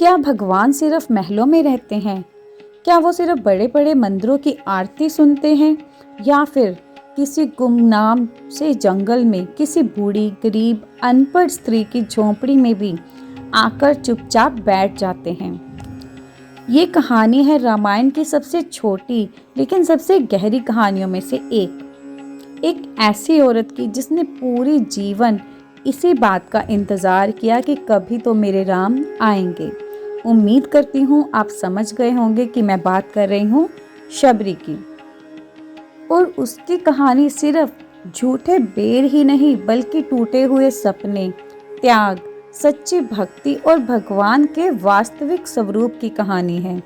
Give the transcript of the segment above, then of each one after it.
क्या भगवान सिर्फ महलों में रहते हैं? क्या वो सिर्फ बड़े बड़े मंदिरों की आरती सुनते हैं, या फिर किसी गुमनाम से जंगल में किसी बूढ़ी गरीब अनपढ़ स्त्री की झोंपड़ी में भी आकर चुपचाप बैठ जाते हैं? ये कहानी है रामायण की सबसे छोटी लेकिन सबसे गहरी कहानियों में से एक ऐसी औरत की जिसने पूरी जीवन इसी बात का इंतजार किया कि कभी तो मेरे राम आएंगे। उम्मीद करती हूँ आप समझ गए होंगे कि मैं बात कर रही हूँ शबरी की। और उसकी कहानी सिर्फ झूठे बेर ही नहीं बल्कि टूटे हुए सपने, त्याग, सच्ची भक्ति और भगवान के वास्तविक स्वरूप की कहानी है।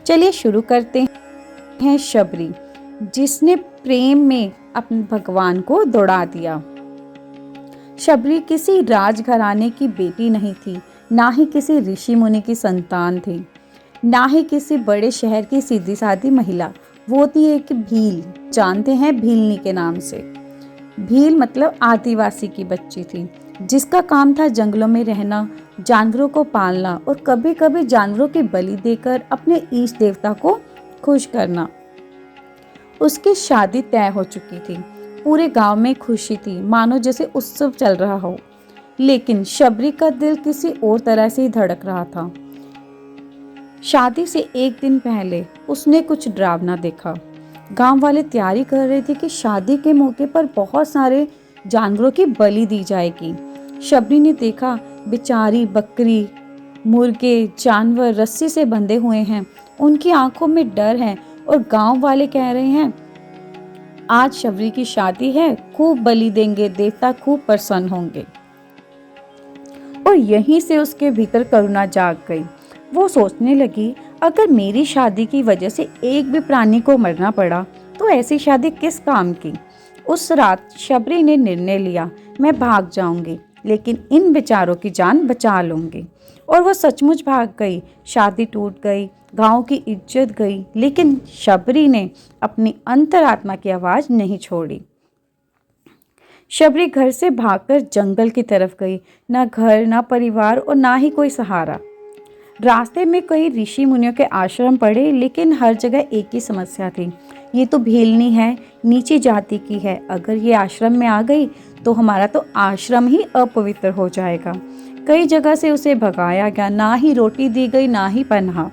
चलिए शुरू करते हैं। शबरी, जिसने प्रेम में अपने भगवान को दौड़ा दिया। शबरी किसी राजघराने की बेटी नहीं थी, ना ही किसी ऋषि मुनि की संतान थी, ना ही किसी बड़े शहर की सीधी सादी महिला। वो थी एक भील, जानते हैं भीलनी के नाम से। भील मतलब आदिवासी की बच्ची थी, जिसका काम था जंगलों में रहना, जानवरों को पालना और कभी कभी जानवरों की बलि देकर अपने इष्ट देवता को खुश करना। उसकी शादी तय हो चुकी थी, पूरे गांव में खुशी थी, मानो जैसे उत्सव चल रहा हो। लेकिन शबरी का दिल किसी और तरह से ही धड़क रहा था। शादी से एक दिन पहले उसने कुछ डरावना देखा। गांव वाले तैयारी कर रहे थे कि शादी के मौके पर बहुत सारे जानवरों की बलि दी जाएगी। शबरी ने देखा बेचारी बकरी, मुर्गे, जानवर रस्सी से बंधे हुए हैं। उनकी आंखों में डर है और गांव वाले कह रहे हैं आज शबरी की शादी है, खूब बलि देंगे, देवता खूब प्रसन्न होंगे। और यहीं से उसके भीतर करुणा जाग गई। वो सोचने लगी अगर मेरी शादी की वजह से एक भी प्राणी को मरना पड़ा तो ऐसी शादी किस काम की। उस रात शबरी ने निर्णय लिया, मैं भाग जाऊंगी लेकिन इन बेचारों की जान बचा लूंगी। और वो सचमुच भाग गई। शादी टूट गई, गांव की इज्जत गई, लेकिन शबरी ने अपनी अंतरात्मा की आवाज नहीं छोड़ी। शबरी घर से भागकर जंगल की तरफ गई। ना घर, ना परिवार और ना ही कोई सहारा। रास्ते में कई ऋषि मुनियों के आश्रम पड़े, लेकिन हर जगह एक ही समस्या थी, ये तो भीलनी है, नीची जाति की है, अगर ये आश्रम में आ गई तो हमारा तो आश्रम ही अपवित्र हो जाएगा। कई जगह से उसे भगाया गया, ना ही रोटी दी गई ना ही पनाह।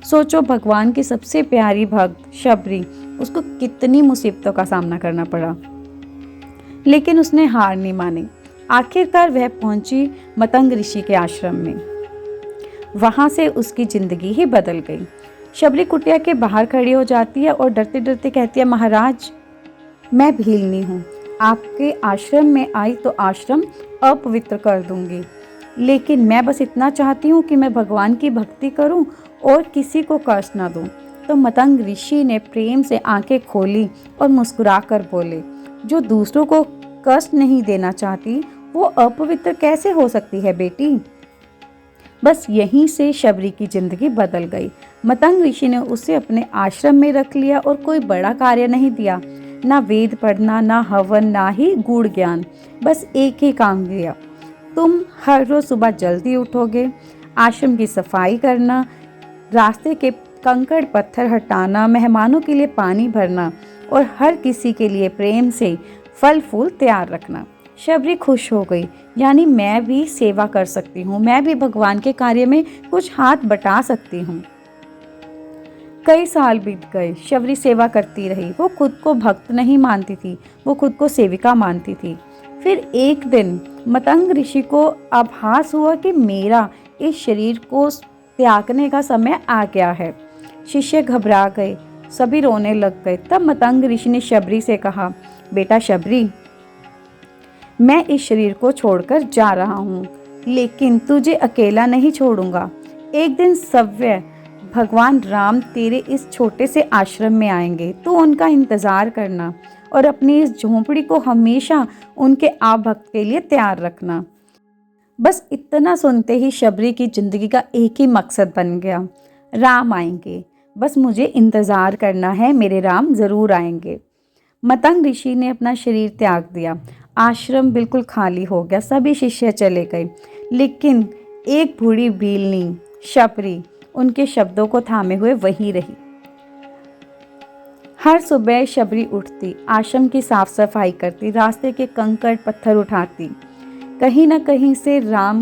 सोचो भगवान की सबसे प्यारी भक्त शबरी, उसको कितनी मुसीबतों का सामना करना पड़ा, लेकिन उसने हार नहीं मानी। आखिरकार वह पहुंची मतंग ऋषि के आश्रम में। वहां से उसकी जिंदगी ही बदल गई। शबरी कुटिया के बाहर खड़ी हो जाती है और डरते डरते कहती है, महाराज मैं भीलनी हूँ, आपके आश्रम में आई तो आश्रम अपवित्र कर दूंगी, लेकिन मैं बस इतना चाहती हूँ कि मैं भगवान की भक्ति करूँ और किसी को कष्ट ना दूँ। तो मतंग ऋषि ने प्रेम से आंखें खोली और मुस्कुरा कर बोले, जो दूसरों को कष्ट नहीं देना चाहती वो अपवित्र कैसे हो सकती है बेटी। बस यहीं से शबरी की जिंदगी बदल गई। मतंग ऋषि ने उसे अपने आश्रम में रख लिया और कोई बड़ा कार्य नहीं दिया, ना वेद पढ़ना, ना हवन, ना ही गूढ़ ज्ञान। बस एक ही काम दिया, तुम हर रोज सुबह जल्दी उठोगे, आश्रम की सफाई करना, रास्ते के कंकड़ पत्थर हटाना, मेहमानों के लिए पानी भरना और हर किसी के लिए प्रेम से फल फूल तैयार रखना। शबरी खुश हो गई, यानी मैं भी सेवा कर सकती हूँ, मैं भी भगवान के कार्य में कुछ हाथ बटा सकती हूँ। कई साल बीत गए, शबरी सेवा करती रही। वो खुद को भक्त नहीं मानती थी, वो खुद को सेविका मानती थी। फिर एक दिन मतंग ऋषि को आभास हुआ कि मेरा इस शरीर को त्यागने का समय आ गया है। शिष्य घबरा गए, सभी रोने लग गए। तब मतंग ऋषि ने शबरी से कहा, बेटा शबरी, मैं इस शरीर को छोड़कर जा रहा हूँ, लेकिन तुझे अकेला नहीं छोड़ूंगा। एक दिन सव्य भगवान राम तेरे इस छोटे से आश्रम में आएंगे, तू उनका इंतजार करना और अपनी इस झोंपड़ी को हमेशा उनके आप भक्त के लिए तैयार रखना। बस इतना सुनते ही शबरी की जिंदगी का एक ही मकसद बन गया, राम आएंगे, बस मुझे इंतजार करना है, मेरे राम जरूर आएंगे। मतंग ऋषि ने अपना शरीर त्याग दिया। आश्रम बिल्कुल खाली हो गया, सभी शिष्य चले गए, लेकिन एक बूढ़ी भीलनी शबरी उनके शब्दों को थामे हुए वहीं रही। हर सुबह शबरी उठती, आश्रम की साफ सफाई करती, रास्ते के कंकड़ पत्थर उठाती। कहीं न कहीं से राम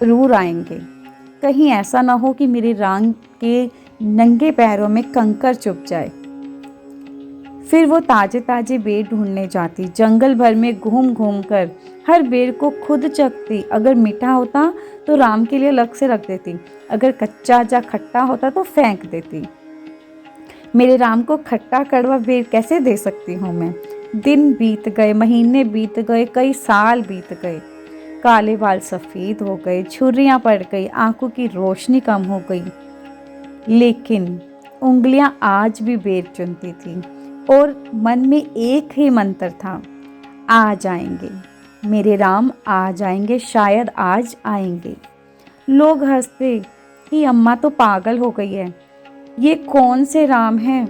जरूर आएंगे, कहीं ऐसा ना हो कि मेरे राम के नंगे पैरों में कंकड़ चुभ जाए। फिर वो ताजे ताजे बेर ढूंढने जाती, जंगल भर में घूम घूम कर हर बेर को खुद चखती। अगर मीठा होता तो राम के लिए अलग से रख देती, अगर कच्चा या खट्टा होता तो फेंक देती। मेरे राम को खट्टा कड़वा बेर कैसे दे सकती हूँ मैं। दिन बीत गए, महीने बीत गए, कई साल बीत गए। काले बाल सफ़ेद हो गए, झुर्रियाँ पड़ गई, आंखों की रोशनी कम हो गई, लेकिन उंगलियां आज भी बेर चुनती थी और मन में एक ही मंत्र था, आ जाएंगे मेरे राम, आ जाएंगे, शायद आज आएंगे। लोग हंसते कि अम्मा तो पागल हो गई है, ये कौन से राम हैं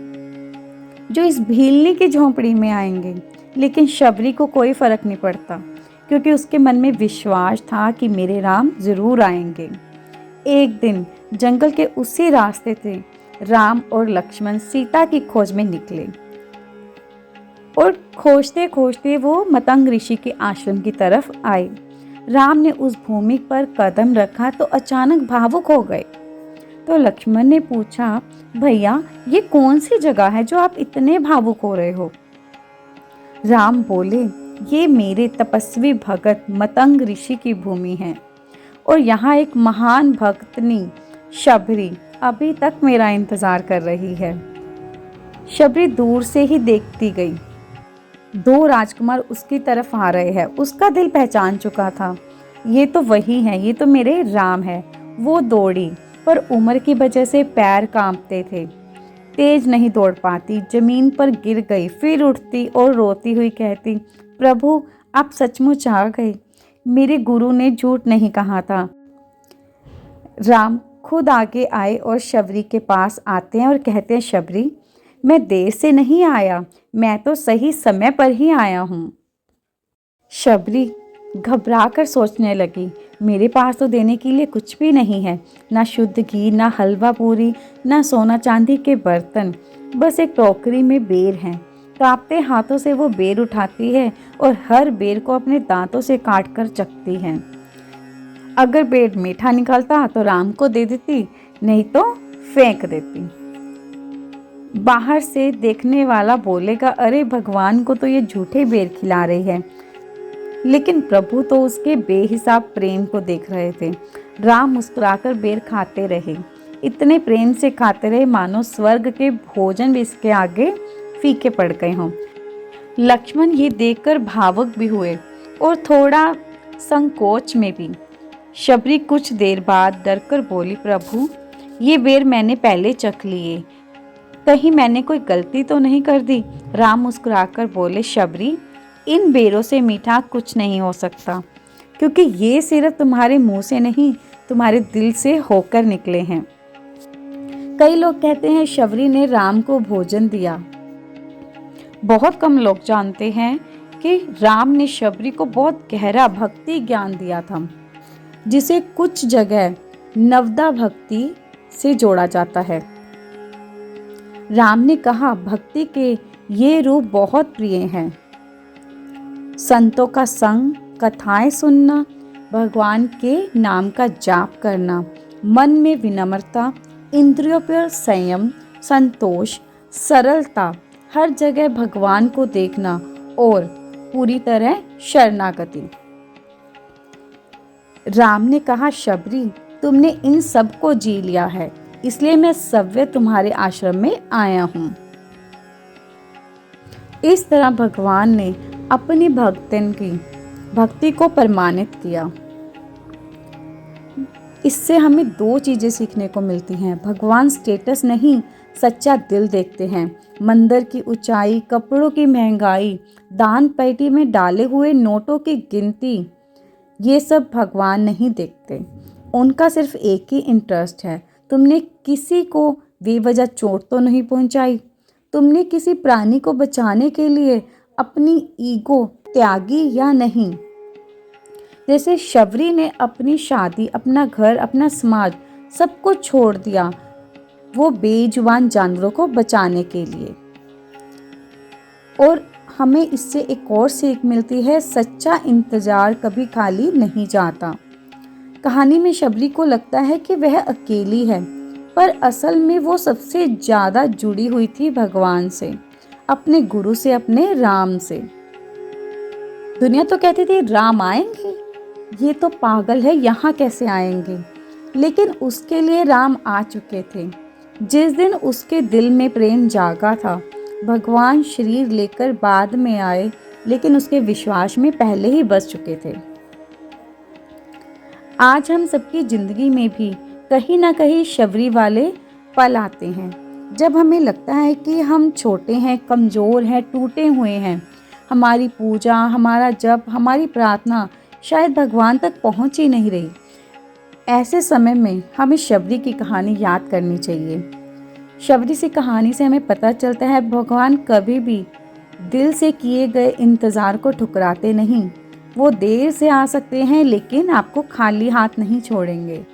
जो इस भीलनी की झोंपड़ी में आएंगे। लेकिन शबरी को कोई फर्क नहीं पड़ता, क्योंकि उसके मन में विश्वास था कि मेरे राम जरूर आएंगे। एक दिन जंगल के उसी रास्ते से राम और लक्ष्मण सीता की खोज में निकले और खोजते खोजते वो मतंग ऋषि के आश्रम की तरफ आए। राम ने उस भूमि पर कदम रखा तो अचानक भावुक हो गए। तो लक्ष्मण ने पूछा, भैया ये कौन सी जगह है जो आप इतने भावुक हो रहे हो। राम बोले, ये मेरे तपस्वी भगत मतंग ऋषि की भूमि है और यहाँ एक महान भक्तनी शबरी अभी तक मेरा इंतजार कर रही है। शबरी दूर से ही देखती गई, दो राजकुमार उसकी तरफ आ रहे हैं। उसका दिल पहचान चुका था, ये तो वही है, ये तो मेरे राम है। वो दौड़ी, पर उम्र की वजह से पैर कांपते थे, तेज नहीं दौड़ पाती, जमीन पर गिर गई, फिर उठती और रोती हुई कहती, प्रभु आप सचमुच आ गए, मेरे गुरु ने झूठ नहीं कहा था। राम खुद आगे आए और शबरी के पास आते हैं और कहते हैं, शबरी मैं देर से नहीं आया, मैं तो सही समय पर ही आया हूँ। शबरी घबरा कर सोचने लगी, मेरे पास तो देने के लिए कुछ भी नहीं है, ना शुद्ध घी, ना हलवा पूरी, ना सोना चांदी के बर्तन, बस एक टोकरी में बेर हैं। कांपते हाथों से वो बेर उठाती है और हर बेर को अपने दांतों से काट कर चखती है। अगर बेर मीठा निकलता तो राम को दे देती, नहीं तो फेंक देती। बाहर से देखने वाला बोलेगा, अरे भगवान को तो ये झूठे बेर खिला रही है, लेकिन प्रभु तो उसके बेहिसाब प्रेम को देख रहे थे। राम मुस्कुराकर बेर खाते रहे, इतने प्रेम से खाते रहे मानो स्वर्ग के भोजन भी इसके आगे फीके पड़ गए हों। लक्ष्मण ये देखकर भावुक भी हुए और थोड़ा संकोच में भी। शबरी कुछ देर बाद डरकर बोली, प्रभु ये बेर मैंने पहले चख लिए, कहीं मैंने कोई गलती तो नहीं कर दी। राम मुस्कुराकर बोले, शबरी इन बेरों से मीठा कुछ नहीं हो सकता, क्योंकि ये सिर्फ तुम्हारे मुंह से नहीं, तुम्हारे दिल से होकर निकले हैं। कई लोग कहते हैं शबरी ने राम को भोजन दिया। बहुत कम लोग जानते हैं कि राम ने शबरी को बहुत गहरा भक्ति ज्ञान दिया था, जिसे कुछ जगह नवदा भक्ति से जोड़ा जाता है। राम ने कहा, भक्ति के ये रूप बहुत प्रिय हैं, संतों का संग, कथाएं सुनना, भगवान के नाम का जाप करना, मन में विनम्रता, इंद्रियों पर संयम, संतोष, सरलता, हर जगह भगवान को देखना और पूरी तरह शरणागति। राम ने कहा, शबरी तुमने इन सब को जी लिया है, इसलिए मैं सव्य तुम्हारे आश्रम में आया हूँ। इस तरह भगवान ने अपनी भक्तन की भक्ति को प्रमाणित किया। इससे हमें दो चीजें सीखने को मिलती हैं। भगवान स्टेटस नहीं, सच्चा दिल देखते हैं। मंदिर की ऊंचाई, कपड़ों की महंगाई, दान पेटी में डाले हुए नोटों की गिनती, ये सब भगवान नहीं देखते। उनका सिर्फ एक ही इंटरेस्ट है, तुमने किसी को बेवजह चोट तो नहीं पहुंचाई, तुमने किसी प्राणी को बचाने के लिए अपनी ईगो त्यागी या नहीं। जैसे शबरी ने अपनी शादी, अपना घर, अपना समाज सब कुछ छोड़ दिया वो बेजुबान जानवरों को बचाने के लिए। और हमें इससे एक और सीख मिलती है, सच्चा इंतजार कभी खाली नहीं जाता। कहानी में शबरी को लगता है कि वह अकेली है, पर असल में वो सबसे ज़्यादा जुड़ी हुई थी भगवान से, अपने गुरु से, अपने राम से। दुनिया तो कहती थी राम आएंगे, ये तो पागल है, यहाँ कैसे आएंगे। लेकिन उसके लिए राम आ चुके थे। जिस दिन उसके दिल में प्रेम जागा था, भगवान शरीर लेकर बाद में आए, लेकिन उसके विश्वास में पहले ही बस चुके थे। आज हम सबकी जिंदगी में भी कहीं ना कहीं शबरी वाले पल आते हैं, जब हमें लगता है कि हम छोटे हैं, कमज़ोर हैं, टूटे हुए हैं। हमारी पूजा, हमारा जप, हमारी प्रार्थना शायद भगवान तक पहुंच ही नहीं रही। ऐसे समय में हमें शबरी की कहानी याद करनी चाहिए। शबरी की कहानी से हमें पता चलता है भगवान कभी भी दिल से किए गए इंतज़ार को ठुकराते नहीं। वो देर से आ सकते हैं, लेकिन आपको खाली हाथ नहीं छोड़ेंगे।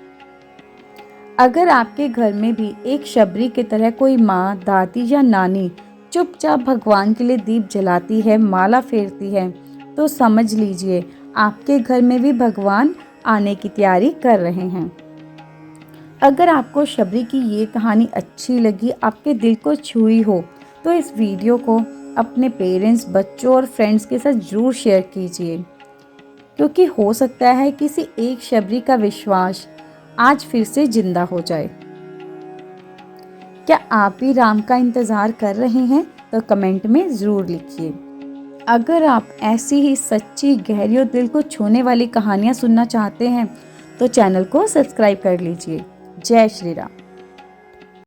अगर आपके घर में भी एक शबरी की तरह कोई माँ, दादी या नानी चुपचाप भगवान के लिए दीप जलाती है, माला फेरती है, तो समझ लीजिए आपके घर में भी भगवान आने की तैयारी कर रहे हैं। अगर आपको शबरी की ये कहानी अच्छी लगी, आपके दिल को छुई हो, तो इस वीडियो को अपने पेरेंट्स, बच्चों और फ्रेंड्स के साथ ज़रूर शेयर कीजिए, क्योंकि हो सकता है किसी एक शबरी का विश्वास आज फिर से जिंदा हो जाए। क्या आप भी राम का इंतज़ार कर रहे हैं? तो कमेंट में ज़रूर लिखिए। अगर आप ऐसी ही सच्ची, गहरी और दिल को छूने वाली कहानियाँ सुनना चाहते हैं तो चैनल को सब्सक्राइब कर लीजिए। जय श्री राम।